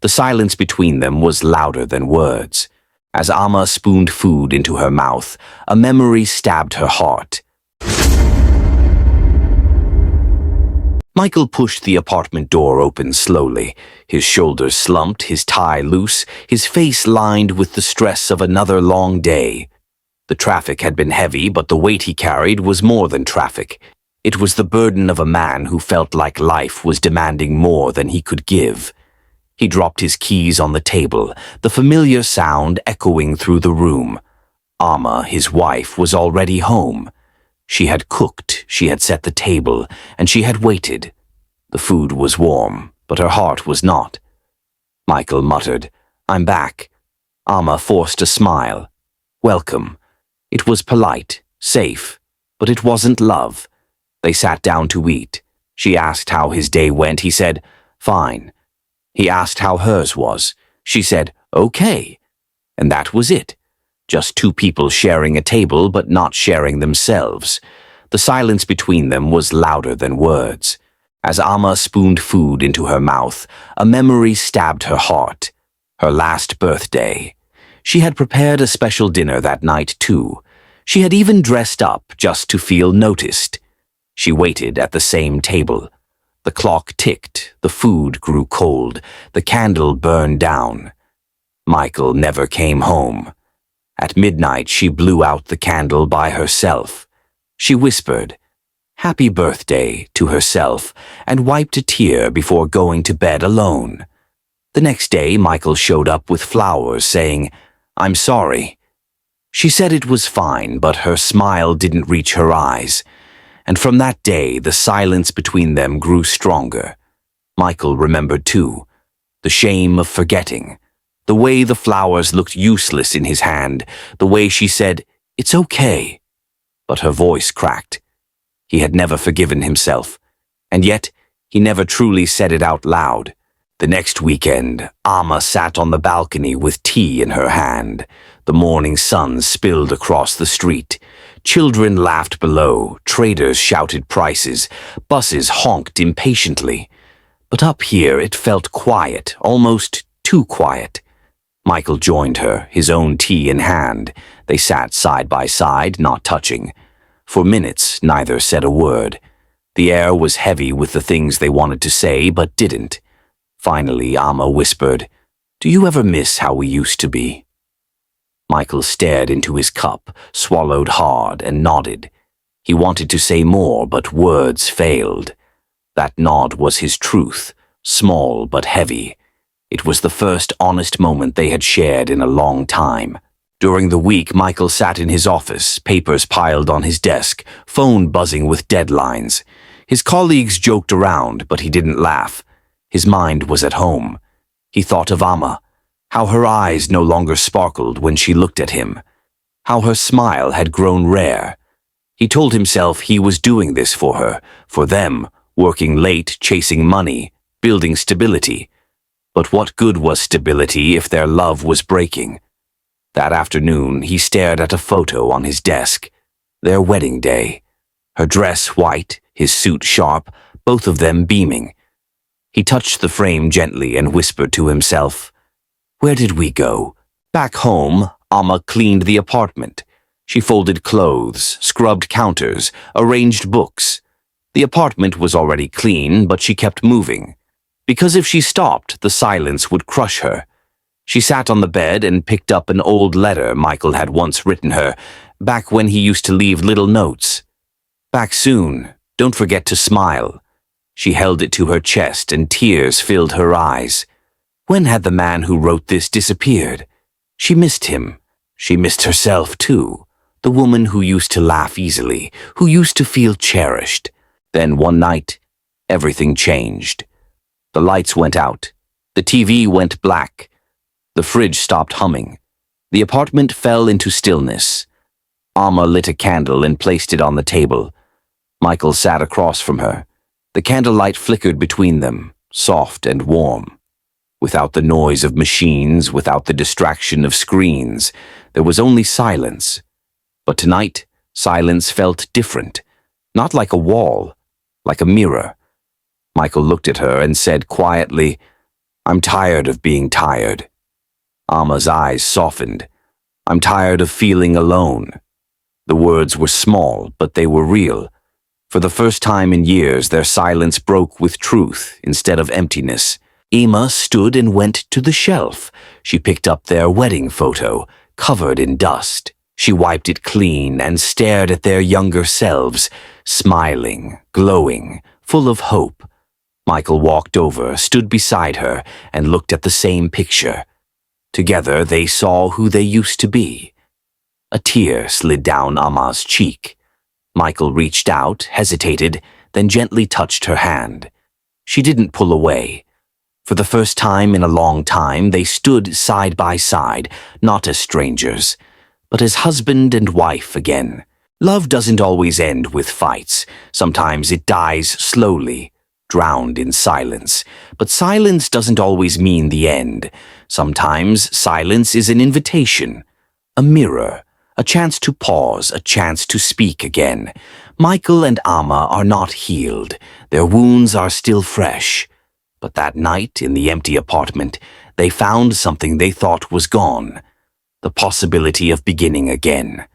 The silence between them was louder than words. As Amma spooned food into her mouth, a memory stabbed her heart. Michael pushed the apartment door open slowly, his shoulders slumped, his tie loose, his face lined with the stress of another long day. The traffic had been heavy, but the weight he carried was more than traffic. It was the burden of a man who felt like life was demanding more than he could give. He dropped his keys on the table, the familiar sound echoing through the room. Amma, his wife, was already home. She had cooked, she had set the table, and she had waited. The food was warm, but her heart was not. Michael muttered, "I'm back." Amma forced a smile. "Welcome." It was polite, safe, but it wasn't love. They sat down to eat. She asked how his day went. He said, "Fine." He asked how hers was. She said, "Okay." And that was it. Just two people sharing a table but not sharing themselves. The silence between them was louder than words. As Amma spooned food into her mouth, a memory stabbed her heart. Her last birthday. She had prepared a special dinner that night, too. She had even dressed up just to feel noticed. She waited at the same table. The clock ticked, the food grew cold, the candle burned down. Michael never came home. At midnight, she blew out the candle by herself. She whispered, "Happy birthday," to herself and wiped a tear before going to bed alone. The next day, Michael showed up with flowers saying, "I'm sorry." She said it was fine, but her smile didn't reach her eyes. And from that day, the silence between them grew stronger. Michael remembered too, the shame of forgetting, the way the flowers looked useless in his hand, the way she said, "It's okay." But her voice cracked. He had never forgiven himself, and yet he never truly said it out loud. The next weekend, Amma sat on the balcony with tea in her hand. The morning sun spilled across the street. Children laughed below, traders shouted prices, buses honked impatiently. But up here it felt quiet, almost too quiet. Michael joined her, his own tea in hand. They sat side by side, not touching. For minutes, neither said a word. The air was heavy with the things they wanted to say, but didn't. Finally, Amma whispered, "Do you ever miss how we used to be?" Michael stared into his cup, swallowed hard, and nodded. He wanted to say more, but words failed. That nod was his truth, small but heavy. It was the first honest moment they had shared in a long time. During the week, Michael sat in his office, papers piled on his desk, phone buzzing with deadlines. His colleagues joked around, but he didn't laugh. His mind was at home. He thought of Amma, how her eyes no longer sparkled when she looked at him, how her smile had grown rare. He told himself he was doing this for her, for them, working late, chasing money, building stability. But what good was stability if their love was breaking? That afternoon, he stared at a photo on his desk. Their wedding day. Her dress white, his suit sharp, both of them beaming. He touched the frame gently and whispered to himself, "Where did we go?" Back home, Amma cleaned the apartment. She folded clothes, scrubbed counters, arranged books. The apartment was already clean, but she kept moving. Because if she stopped, the silence would crush her. She sat on the bed and picked up an old letter Michael had once written her, back when he used to leave little notes. "Back soon. Don't forget to smile." She held it to her chest and tears filled her eyes. When had the man who wrote this disappeared? She missed him. She missed herself, too. The woman who used to laugh easily, who used to feel cherished. Then one night, everything changed. The lights went out. The TV went black. The fridge stopped humming. The apartment fell into stillness. Amma lit a candle and placed it on the table. Michael sat across from her. The candlelight flickered between them, soft and warm. Without the noise of machines, without the distraction of screens, there was only silence. But tonight, silence felt different. Not like a wall, like a mirror. Michael looked at her and said quietly, I'm tired of being tired. Amma's eyes softened. I'm tired of feeling alone. The words were small, but they were real. For the first time in years, their silence broke with truth instead of emptiness. Emma stood and went to the shelf. She picked up their wedding photo, covered in dust. She wiped it clean and stared at their younger selves, smiling, glowing, full of hope. Michael walked over, stood beside her, and looked at the same picture. Together they saw who they used to be. A tear slid down Amma's cheek. Michael reached out, hesitated, then gently touched her hand. She didn't pull away. For the first time in a long time, they stood side by side, not as strangers, but as husband and wife again. Love doesn't always end with fights. Sometimes it dies slowly, drowned in silence. But silence doesn't always mean the end. Sometimes silence is an invitation, a mirror, a chance to pause, a chance to speak again. Michael and Amma are not healed. Their wounds are still fresh. But that night in the empty apartment, they found something they thought was gone. The possibility of beginning again.